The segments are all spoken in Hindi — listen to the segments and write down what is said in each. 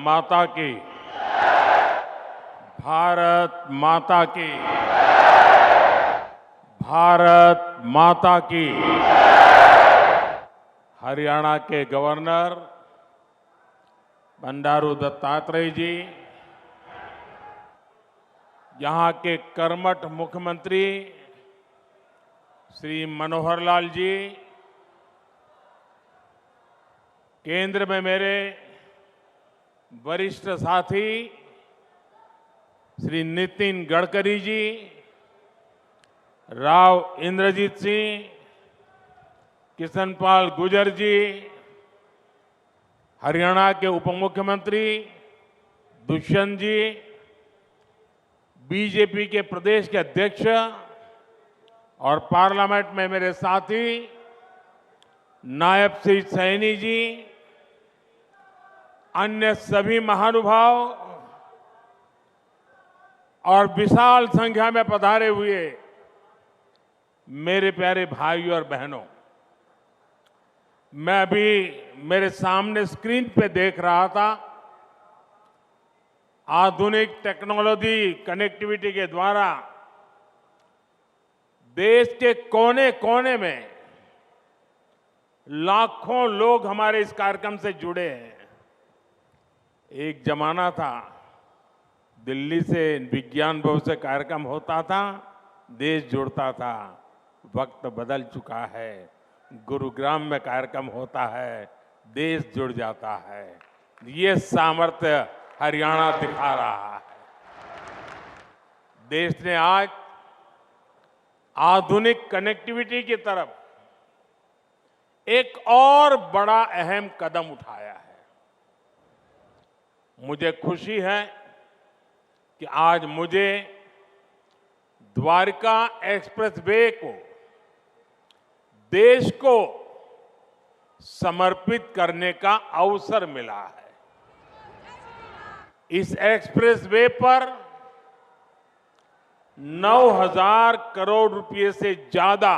माता की, भारत माता की, भारत माता की। हरियाणा के गवर्नर बंडारू दत्तात्रेय जी, यहां के कर्मठ मुख्यमंत्री श्री मनोहर लाल जी, केंद्र में मेरे वरिष्ठ साथी श्री नितिन गडकरी जी, राव इंद्रजीत सिंह, किशनपाल गुर्जर जी, हरियाणा के उप मुख्यमंत्री दुष्यंत जी, बीजेपी के प्रदेश के अध्यक्ष और पार्लियामेंट में मेरे साथी नायब श्री सैनी जी, अन्य सभी महानुभाव और विशाल संख्या में पधारे हुए मेरे प्यारे भाइयों और बहनों, मैं अभी मेरे सामने स्क्रीन पे देख रहा था, आधुनिक टेक्नोलॉजी कनेक्टिविटी के द्वारा देश के कोने कोने में लाखों लोग हमारे इस कार्यक्रम से जुड़े हैं। एक जमाना था, दिल्ली से विज्ञान भवन से कार्यक्रम होता था, देश जुड़ता था। वक्त बदल चुका है, गुरुग्राम में कार्यक्रम होता है, देश जुड़ जाता है। ये सामर्थ्य हरियाणा दिखा रहा है। देश ने आज आधुनिक कनेक्टिविटी की तरफ एक और बड़ा अहम कदम उठाया है। मुझे खुशी है कि आज मुझे द्वारका एक्सप्रेसवे को देश को समर्पित करने का अवसर मिला है। इस एक्सप्रेसवे पर 9,000 करोड़ रुपए से ज्यादा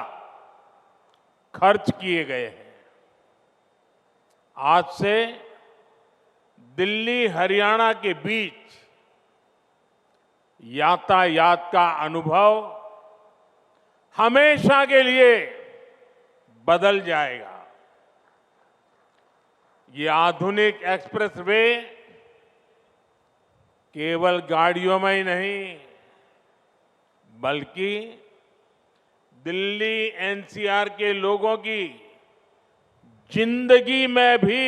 खर्च किए गए हैं। आज से दिल्ली हरियाणा के बीच यातायात का अनुभव हमेशा के लिए बदल जाएगा। ये आधुनिक एक्सप्रेसवे केवल गाड़ियों में ही नहीं, बल्कि दिल्ली एनसीआर के लोगों की जिंदगी में भी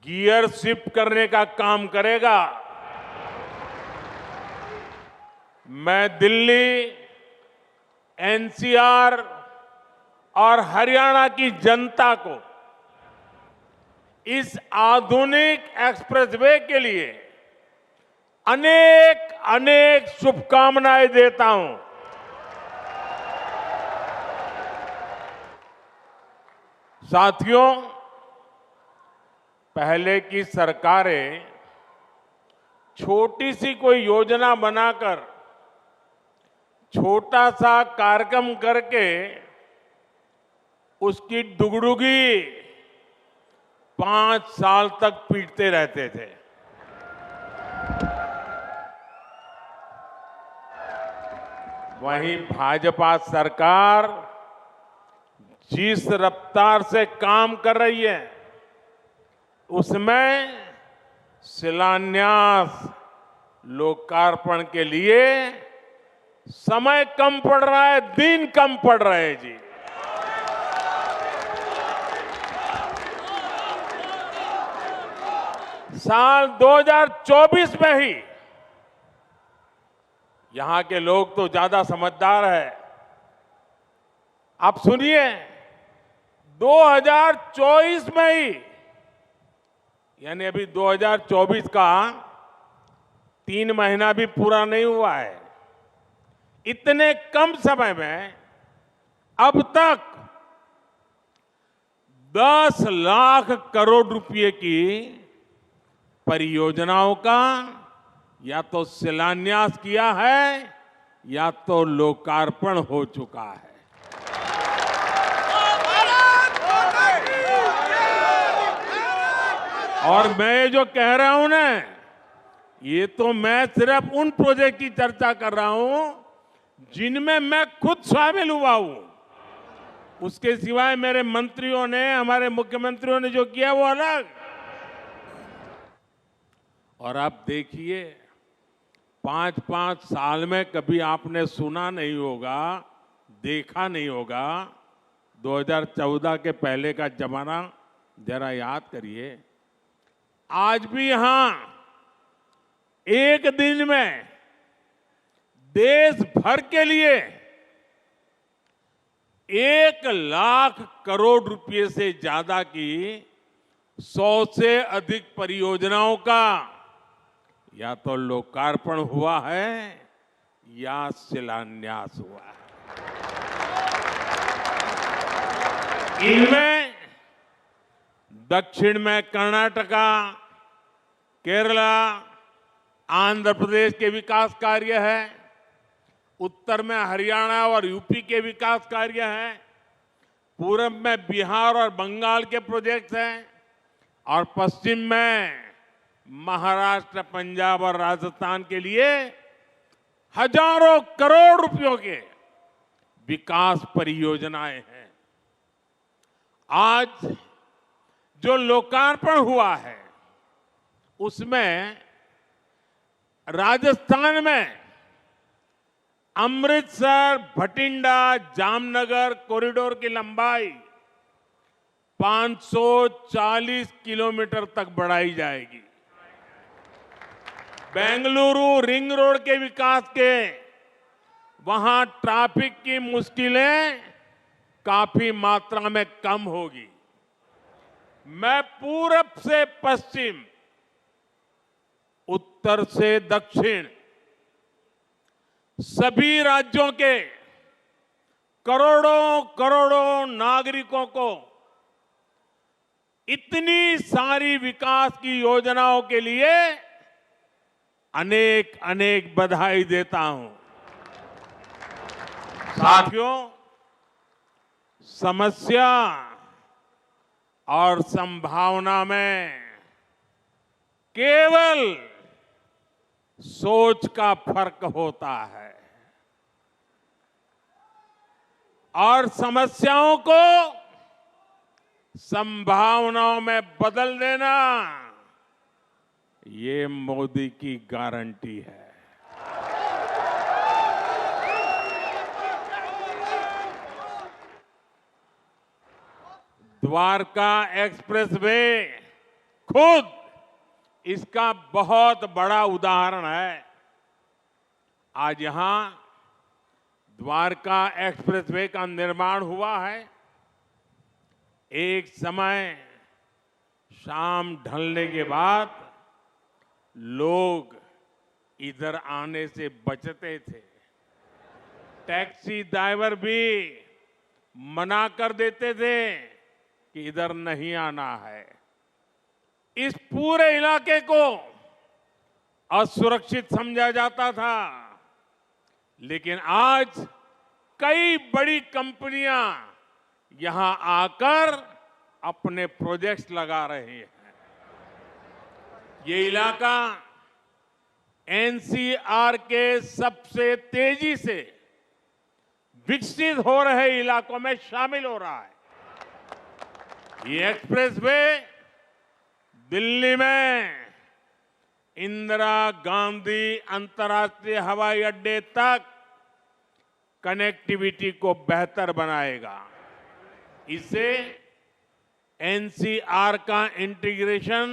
गियर शिफ्ट करने का काम करेगा। मैं दिल्ली, एनसीआर और हरियाणा की जनता को इस आधुनिक एक्सप्रेसवे के लिए अनेक अनेक शुभकामनाएं देता हूं। साथियों, पहले की सरकारें छोटी सी कोई योजना बनाकर छोटा सा कार्यक्रम करके उसकी डुगडुगी 5 साल तक पीटते रहते थे। वहीं भाजपा सरकार जिस रफ्तार से काम कर रही है, उसमें शिलान्यास, लोकार्पण के लिए समय कम पड़ रहा है, दिन कम पड़ रहे हैं जी। साल 2024 में ही, यहां के लोग तो ज्यादा समझदार है, आप सुनिए, 2024 में ही, यानी अभी 2024 का 3 महीना भी पूरा नहीं हुआ है, इतने कम समय में अब तक 10 लाख करोड़ रुपए की परियोजनाओं का या तो शिलान्यास किया है या तो लोकार्पण हो चुका है। और मैं ये जो कह रहा हूं ना, ये तो मैं सिर्फ उन प्रोजेक्ट की चर्चा कर रहा हूं जिनमें मैं खुद शामिल हुआ हूं। उसके सिवाय मेरे मंत्रियों ने, हमारे मुख्यमंत्रियों ने जो किया वो अलग। और आप देखिए, 5-5 साल में कभी आपने सुना नहीं होगा, देखा नहीं होगा। 2014 के पहले का जमाना जरा याद करिए। आज भी यहां एक दिन में देश भर के लिए 1 लाख करोड़ रुपए से ज्यादा की 100 से अधिक परियोजनाओं का या तो लोकार्पण हुआ है या शिलान्यास हुआ है। इनमें दक्षिण में कर्नाटका, केरला, आंध्र प्रदेश के विकास कार्य है, उत्तर में हरियाणा और यूपी के विकास कार्य हैं, पूरब में बिहार और बंगाल के प्रोजेक्ट्स हैं, और पश्चिम में महाराष्ट्र, पंजाब और राजस्थान के लिए हजारों करोड़ रुपयों के विकास परियोजनाएं हैं। आज जो लोकार्पण हुआ है उसमें राजस्थान में अमृतसर भटिंडा जामनगर कॉरिडोर की लंबाई 540 किलोमीटर तक बढ़ाई जाएगी। बेंगलुरु रिंग रोड के विकास के वहां ट्रैफिक की मुश्किलें काफी मात्रा में कम होगी। मैं पूरब से पश्चिम, उत्तर से दक्षिण सभी राज्यों के करोड़ों करोड़ों नागरिकों को इतनी सारी विकास की योजनाओं के लिए अनेक अनेक बधाई देता हूं। साथियों, समस्या और संभावना में केवल सोच का फर्क होता है, और समस्याओं को संभावनाओं में बदल देना ये मोदी की गारंटी है। द्वारका एक्सप्रेसवे खुद इसका बहुत बड़ा उदाहरण है। आज यहां द्वारका एक्सप्रेसवे का निर्माण हुआ है। एक समय शाम ढलने के बाद लोग इधर आने से बचते थे। टैक्सी ड्राइवर भी मना कर देते थे कि इधर नहीं आना है। इस पूरे इलाके को असुरक्षित समझा जाता था, लेकिन आज कई बड़ी कंपनियां यहां आकर अपने प्रोजेक्ट्स लगा रही हैं। ये इलाका एनसीआर के सबसे तेजी से विकसित हो रहे इलाकों में शामिल हो रहा है। ये एक्सप्रेसवे दिल्ली में इंदिरा गांधी अंतर्राष्ट्रीय हवाई अड्डे तक कनेक्टिविटी को बेहतर बनाएगा। इससे एनसीआर का इंटीग्रेशन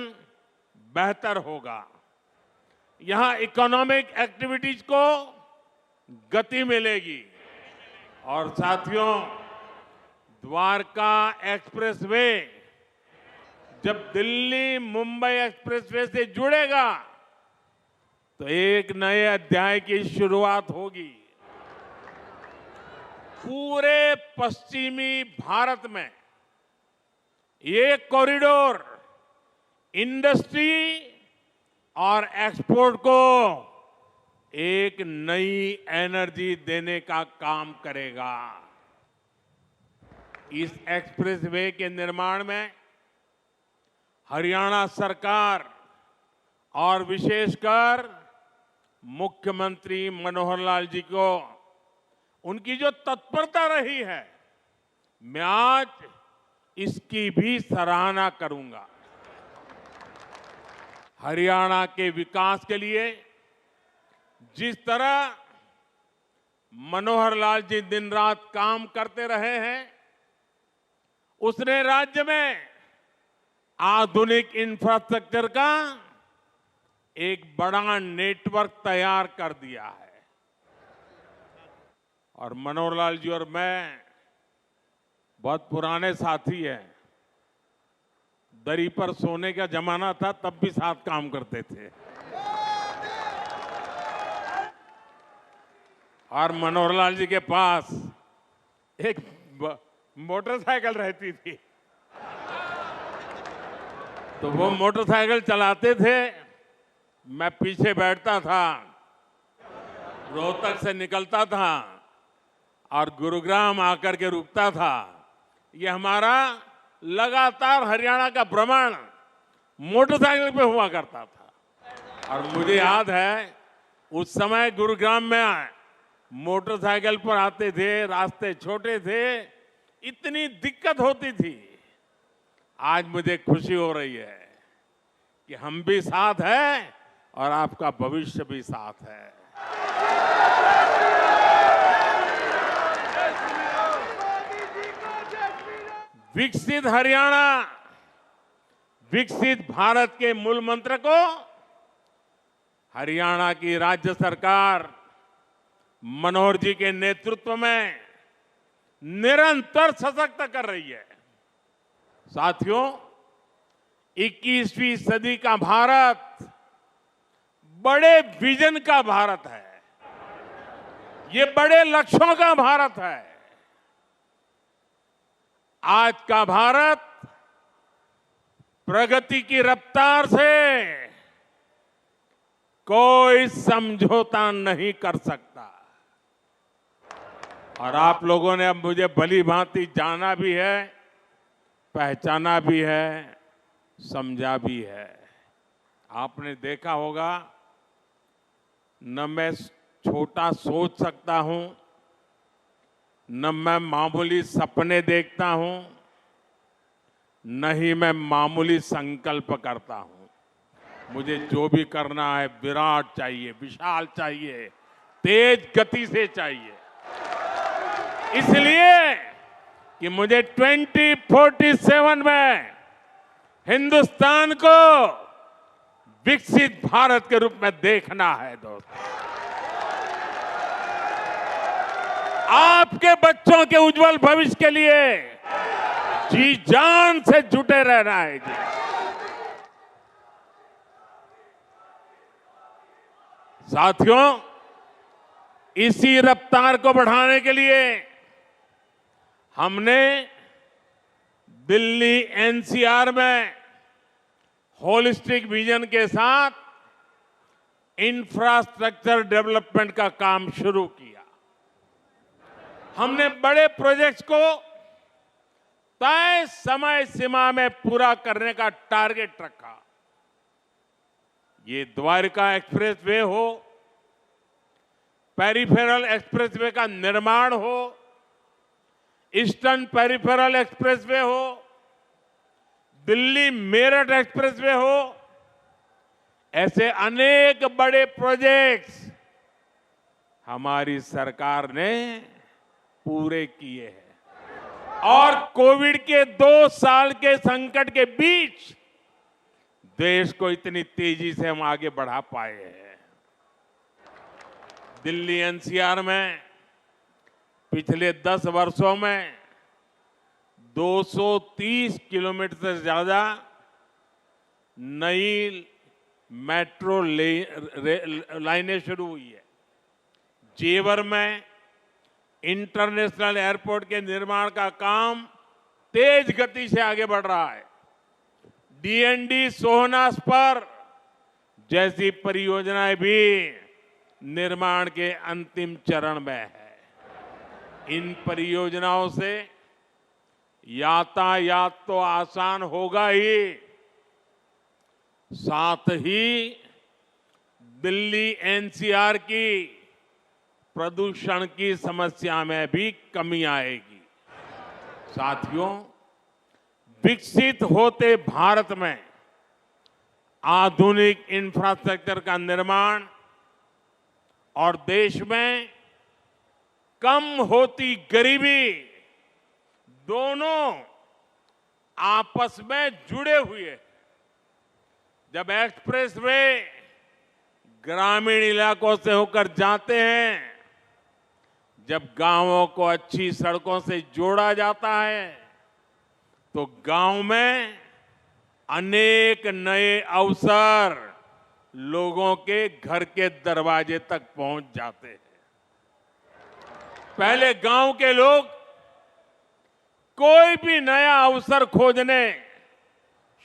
बेहतर होगा। यहां इकोनॉमिक एक्टिविटीज को गति मिलेगी। और साथियों, द्वारका एक्सप्रेसवे जब दिल्ली मुंबई एक्सप्रेसवे से जुड़ेगा तो एक नए अध्याय की शुरुआत होगी। पूरे पश्चिमी भारत में ये कॉरिडोर इंडस्ट्री और एक्सपोर्ट को एक नई एनर्जी देने का काम करेगा। इस एक्सप्रेसवे के निर्माण में हरियाणा सरकार और विशेषकर मुख्यमंत्री मनोहर लाल जी को उनकी जो तत्परता रही है, मैं आज इसकी भी सराहना करूंगा। हरियाणा के विकास के लिए जिस तरह मनोहर लाल जी दिन रात काम करते रहे हैं, उसने राज्य में आधुनिक इंफ्रास्ट्रक्चर का एक बड़ा नेटवर्क तैयार कर दिया है। और मनोहर लाल जी और मैं बहुत पुराने साथी हैं। दरी पर सोने का जमाना था, तब भी साथ काम करते थे। और मनोहर लाल जी के पास एक मोटरसाइकिल रहती थी, तो वो मोटरसाइकिल चलाते थे, मैं पीछे बैठता था, रोहतक से निकलता था और गुरुग्राम आकर के रुकता था। ये हमारा लगातार हरियाणा का भ्रमण मोटरसाइकिल पे हुआ करता था। और मुझे याद है उस समय गुरुग्राम में मोटरसाइकिल पर आते थे, रास्ते छोटे थे, इतनी दिक्कत होती थी। आज मुझे खुशी हो रही है कि हम भी साथ हैं और आपका भविष्य भी साथ है। विकसित हरियाणा, विकसित भारत के मूल मंत्र को हरियाणा की राज्य सरकार मनोहर जी के नेतृत्व में निरंतर सशक्त कर रही है। साथियों, 21वीं सदी का भारत बड़े विजन का भारत है। ये बड़े लक्ष्यों का भारत है। आज का भारत प्रगति की रफ्तार से कोई समझौता नहीं कर सकता। और आप लोगों ने अब मुझे भली भांति जाना भी है, पहचाना भी है, समझा भी है। आपने देखा होगा, न मैं छोटा सोच सकता हूं, न मैं मामूली सपने देखता हूं, न ही मैं मामूली संकल्प करता हूं। मुझे जो भी करना है विराट चाहिए, विशाल चाहिए, तेज गति से चाहिए। इसलिए कि मुझे 2047 में हिंदुस्तान को विकसित भारत के रूप में देखना है। दोस्तों, आपके बच्चों के उज्जवल भविष्य के लिए जी जान से जुटे रहना है। जी, साथियों, इसी रफ्तार को बढ़ाने के लिए हमने दिल्ली एनसीआर में होलिस्टिक विजन के साथ इंफ्रास्ट्रक्चर डेवलपमेंट का काम शुरू किया। हमने बड़े प्रोजेक्ट्स को तय समय सीमा में पूरा करने का टारगेट रखा। ये द्वारका एक्सप्रेसवे हो, पेरिफेरल एक्सप्रेसवे का निर्माण हो, ईस्टर्न पेरिफेरल एक्सप्रेसवे हो, दिल्ली मेरठ एक्सप्रेसवे हो, ऐसे अनेक बड़े प्रोजेक्ट्स हमारी सरकार ने पूरे किए हैं। और कोविड के 2 साल के संकट के बीच देश को इतनी तेजी से हम आगे बढ़ा पाए हैं। दिल्ली एनसीआर में पिछले 10 वर्षों में 230 किलोमीटर से ज्यादा नई मेट्रो लाइनें शुरू हुई है। जेवर में इंटरनेशनल एयरपोर्ट के निर्माण का काम तेज गति से आगे बढ़ रहा है। डीएनडी सोहनास पर जैसी परियोजनाएं भी निर्माण के अंतिम चरण में है। इन परियोजनाओं से यातायात तो आसान होगा ही, साथ ही दिल्ली एनसीआर की प्रदूषण की समस्या में भी कमी आएगी। साथियों, विकसित होते भारत में आधुनिक इंफ्रास्ट्रक्चर का निर्माण और देश में कम होती गरीबी दोनों आपस में जुड़े हुए हैं। जब एक्सप्रेसवे ग्रामीण इलाकों से होकर जाते हैं, जब गांवों को अच्छी सड़कों से जोड़ा जाता है, तो गांव में अनेक नए अवसर लोगों के घर के दरवाजे तक पहुंच जाते हैं। पहले गांव के लोग कोई भी नया अवसर खोजने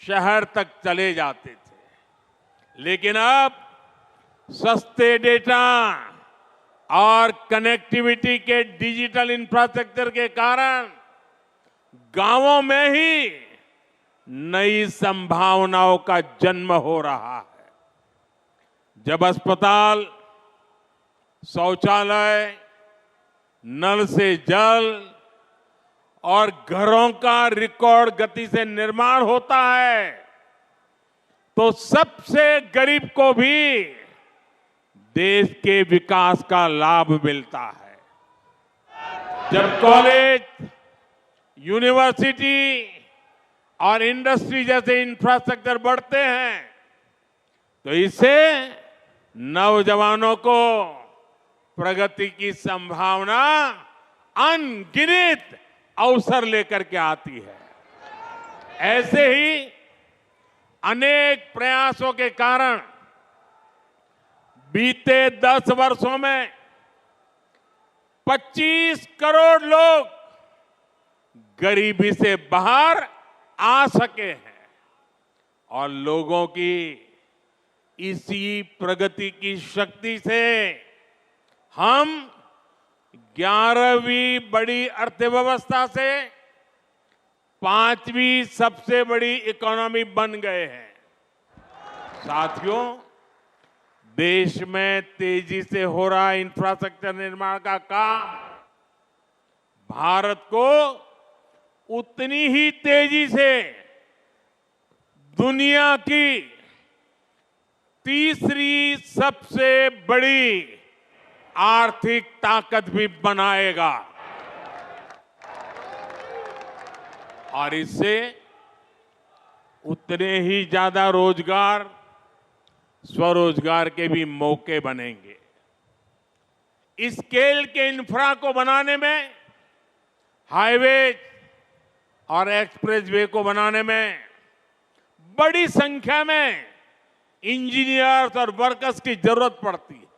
शहर तक चले जाते थे, लेकिन अब सस्ते डेटा और कनेक्टिविटी के डिजिटल इंफ्रास्ट्रक्चर के कारण गांवों में ही नई संभावनाओं का जन्म हो रहा है। जब अस्पताल, शौचालय, नल से जल और घरों का रिकॉर्ड गति से निर्माण होता है, तो सबसे गरीब को भी देश के विकास का लाभ मिलता है। जब कॉलेज, यूनिवर्सिटी और इंडस्ट्री जैसे इंफ्रास्ट्रक्चर बढ़ते हैं, तो इससे नौजवानों को प्रगति की संभावना अनगिनत अवसर लेकर के आती है। ऐसे ही अनेक प्रयासों के कारण बीते 10 वर्षों में 25 करोड़ लोग गरीबी से बाहर आ सके हैं और लोगों की इसी प्रगति की शक्ति से हम 11वीं बड़ी अर्थव्यवस्था से 5वीं सबसे बड़ी इकोनॉमी बन गए हैं। साथियों, देश में तेजी से हो रहा इंफ्रास्ट्रक्चर निर्माण का काम भारत को उतनी ही तेजी से दुनिया की तीसरी सबसे बड़ी आर्थिक ताकत भी बनाएगा और इससे उतने ही ज्यादा रोजगार, स्वरोजगार के भी मौके बनेंगे। इस स्केल के इंफ्रा को बनाने में, हाईवे और एक्सप्रेसवे को बनाने में बड़ी संख्या में इंजीनियर्स और वर्कर्स की जरूरत पड़ती है।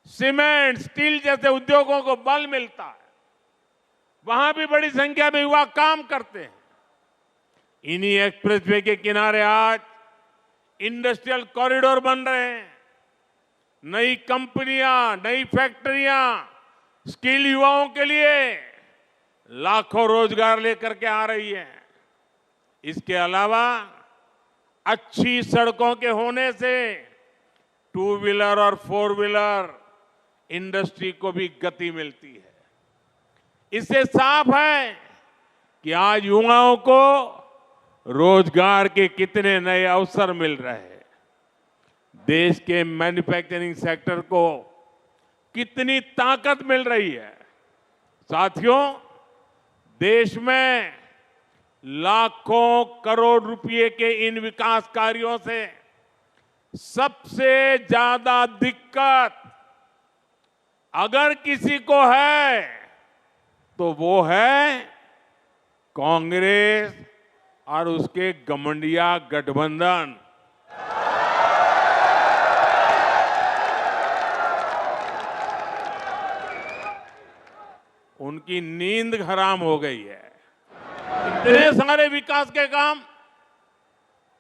सीमेंट, स्टील जैसे उद्योगों को बल मिलता है, वहां भी बड़ी संख्या में युवा काम करते हैं। इन्हीं एक्सप्रेसवे के किनारे आज इंडस्ट्रियल कॉरिडोर बन रहे हैं। नई कंपनियां, नई फैक्ट्रियां स्किल युवाओं के लिए लाखों रोजगार लेकर के आ रही है। इसके अलावा अच्छी सड़कों के होने से 2 व्हीलर और 4 व्हीलर इंडस्ट्री को भी गति मिलती है। इससे साफ है कि आज युवाओं को रोजगार के कितने नए अवसर मिल रहे हैं। देश के मैन्युफैक्चरिंग सेक्टर को कितनी ताकत मिल रही है। साथियों, देश में लाखों करोड़ रुपए के इन विकास कार्यों से सबसे ज्यादा दिक्कत अगर किसी को है तो वो है कांग्रेस और उसके गठबंधन गठबंधन। उनकी नींद हराम हो गई है। इतने सारे विकास के काम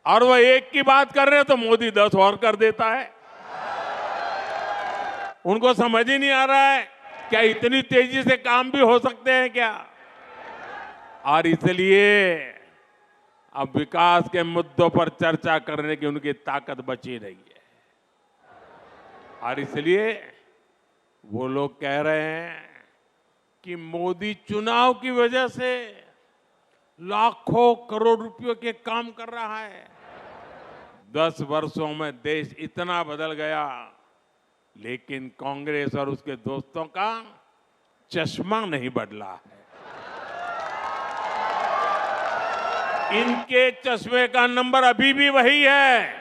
और वो एक की बात कर रहे हैं तो मोदी 10 और कर देता है। उनको समझ ही नहीं आ रहा है क्या इतनी तेजी से काम भी हो सकते हैं क्या। और इसलिए अब विकास के मुद्दों पर चर्चा करने की उनकी ताकत बची नहीं है। और इसलिए वो लोग कह रहे हैं कि मोदी चुनाव की वजह से लाखों करोड़ रुपयों के काम कर रहा है। 10 वर्षों में देश इतना बदल गया, लेकिन कांग्रेस और उसके दोस्तों का चश्मा नहीं बदला है। इनके चश्मे का नंबर अभी भी वही है,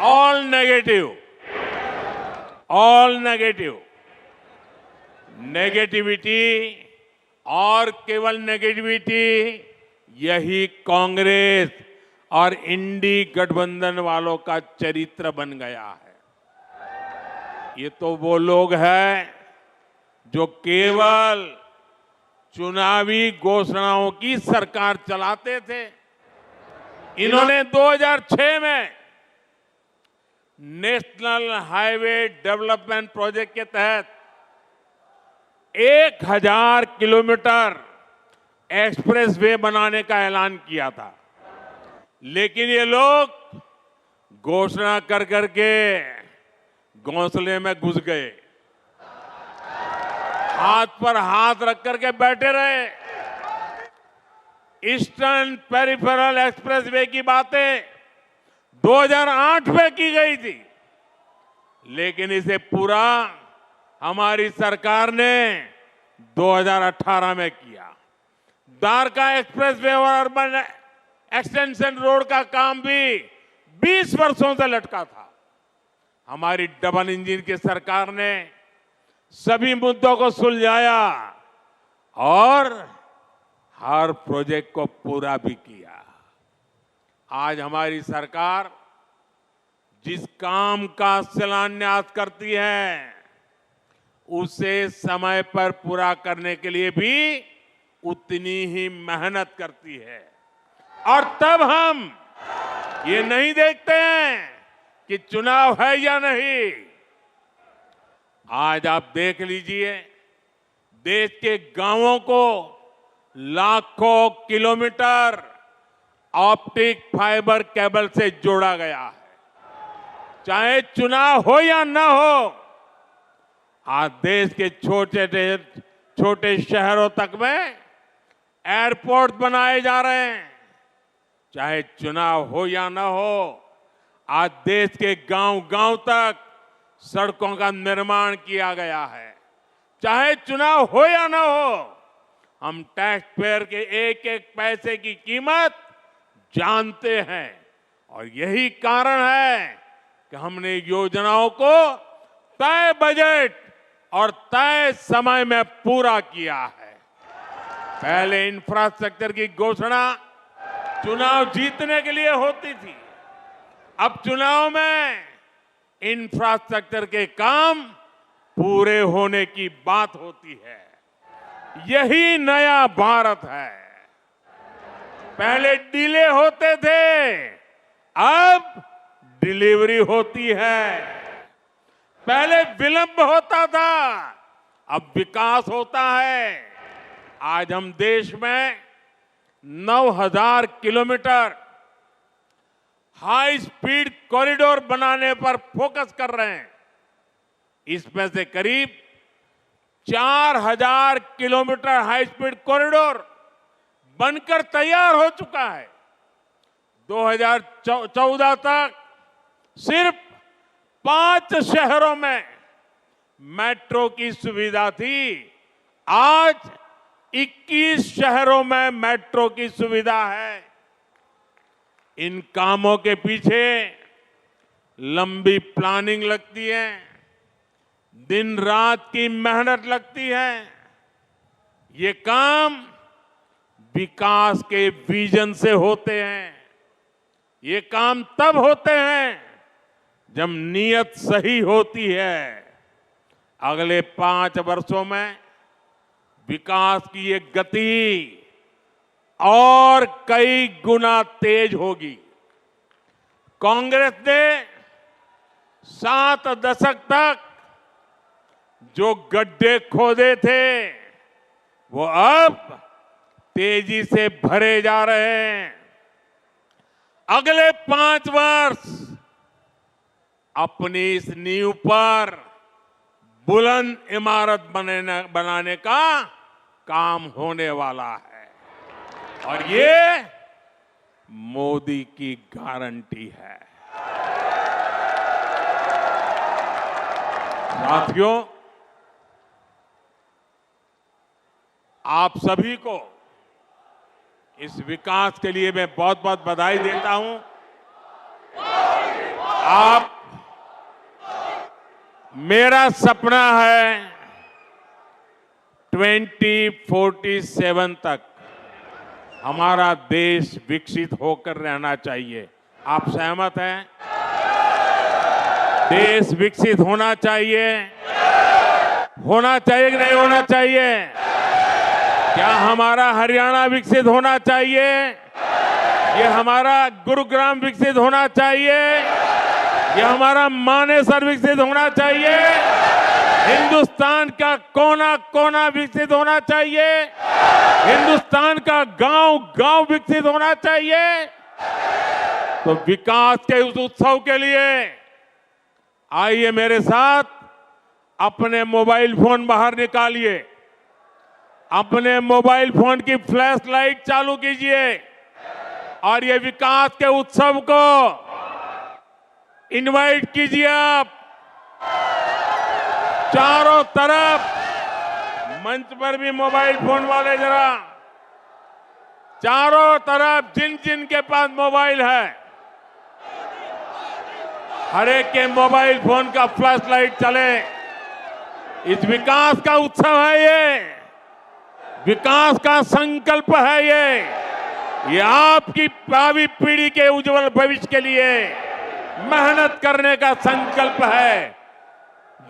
all negative, all negative. Negativity और केवल नेगेटिविटी, यही कांग्रेस और इंडी गठबंधन वालों का चरित्र बन गया है। ये तो वो लोग हैं जो केवल चुनावी घोषणाओं की सरकार चलाते थे। इन्होंने 2006 में नेशनल हाईवे डेवलपमेंट प्रोजेक्ट के तहत 1000 किलोमीटर एक्सप्रेसवे बनाने का ऐलान किया था, लेकिन ये लोग घोषणा कर करके घोंसले में घुस गए, हाथ पर हाथ रख करके बैठे रहे। ईस्टर्न पेरिफेरल एक्सप्रेसवे की बातें 2008 में की गई थी, लेकिन इसे पूरा हमारी सरकार ने 2018 में किया। द्वारका एक्सप्रेसवे और अर्बन एक्सटेंशन रोड का काम भी 20 वर्षों से लटका था। हमारी डबल इंजन की सरकार ने सभी मुद्दों को सुलझाया और हर प्रोजेक्ट को पूरा भी किया। आज हमारी सरकार जिस काम का शिलान्यास करती है, उसे समय पर पूरा करने के लिए भी उतनी ही मेहनत करती है। और तब हम ये नहीं देखते हैं कि चुनाव है या नहीं। आज आप देख लीजिए, देश के गांवों को लाखों किलोमीटर ऑप्टिक फाइबर केबल से जोड़ा गया है। चाहे चुनाव हो या ना हो, आज देश के छोटे शहरों तक में एयरपोर्ट बनाए जा रहे हैं। चाहे चुनाव हो या ना हो, आज देश के गांव-गांव तक सड़कों का निर्माण किया गया है। चाहे चुनाव हो या ना हो, हम टैक्स पेयर के एक एक पैसे की कीमत जानते हैं और यही कारण है कि हमने योजनाओं को तय बजट और तय समय में पूरा किया है। पहले इंफ्रास्ट्रक्चर की घोषणा चुनाव जीतने के लिए होती थी, अब चुनाव में इंफ्रास्ट्रक्चर के काम पूरे होने की बात होती है। यही नया भारत है। पहले डिले होते थे, अब डिलीवरी होती है। पहले विलंब होता था, अब विकास होता है। आज हम देश में 9000 किलोमीटर हाई स्पीड कॉरिडोर बनाने पर फोकस कर रहे हैं। इसमें से करीब 4000 किलोमीटर हाई स्पीड कॉरिडोर बनकर तैयार हो चुका है। 2014 तक सिर्फ 5 शहरों में मेट्रो की सुविधा थी, आज 21 शहरों में मेट्रो की सुविधा है। इन कामों के पीछे लंबी प्लानिंग लगती है, दिन रात की मेहनत लगती है। ये काम विकास के विजन से होते हैं। ये काम तब होते हैं जब नीयत सही होती है। अगले 5 वर्षों में विकास की ये गति और कई गुना तेज होगी। कांग्रेस ने 7 दशक तक जो गड्ढे खोदे थे, वो अब तेजी से भरे जा रहे हैं। अगले 5 वर्ष अपनी इस नींव पर बुलंद इमारत बनाने का काम होने वाला है और ये मोदी की गारंटी है। साथियों, आप सभी को इस विकास के लिए मैं बहुत बहुत बधाई देता हूं। आप मेरा सपना है 2047 तक हमारा देश विकसित होकर रहना चाहिए। आप सहमत हैं? देश विकसित होना चाहिए कि नहीं होना चाहिए? क्या हमारा हरियाणा विकसित होना चाहिए? ये हमारा गुरुग्राम विकसित होना चाहिए? ये हमारा मानेसर विकसित होना चाहिए? हिंदुस्तान का कोना कोना विकसित होना चाहिए? हिंदुस्तान का गांव गांव विकसित होना चाहिए? तो विकास के उस उत्सव के लिए आइए मेरे साथ अपने मोबाइल फोन बाहर निकालिए, अपने मोबाइल फोन की फ्लैश लाइट चालू कीजिए और ये विकास के उत्सव को इनवाइट कीजिए। आप चारों तरफ मंच पर भी मोबाइल फोन वाले जरा चारों तरफ जिन जिन के पास मोबाइल है हर एक के मोबाइल फोन का फ्लैश लाइट चले। इस विकास का उत्सव है, ये विकास का संकल्प है, ये आपकी भावी पीढ़ी के उज्जवल भविष्य के लिए मेहनत करने का संकल्प है,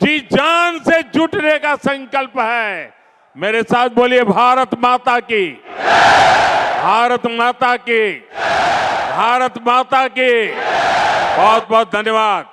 जी जान से जुटने का संकल्प है। मेरे साथ बोलिए भारत माता की, भारत माता की, भारत माता की। बहुत बहुत धन्यवाद।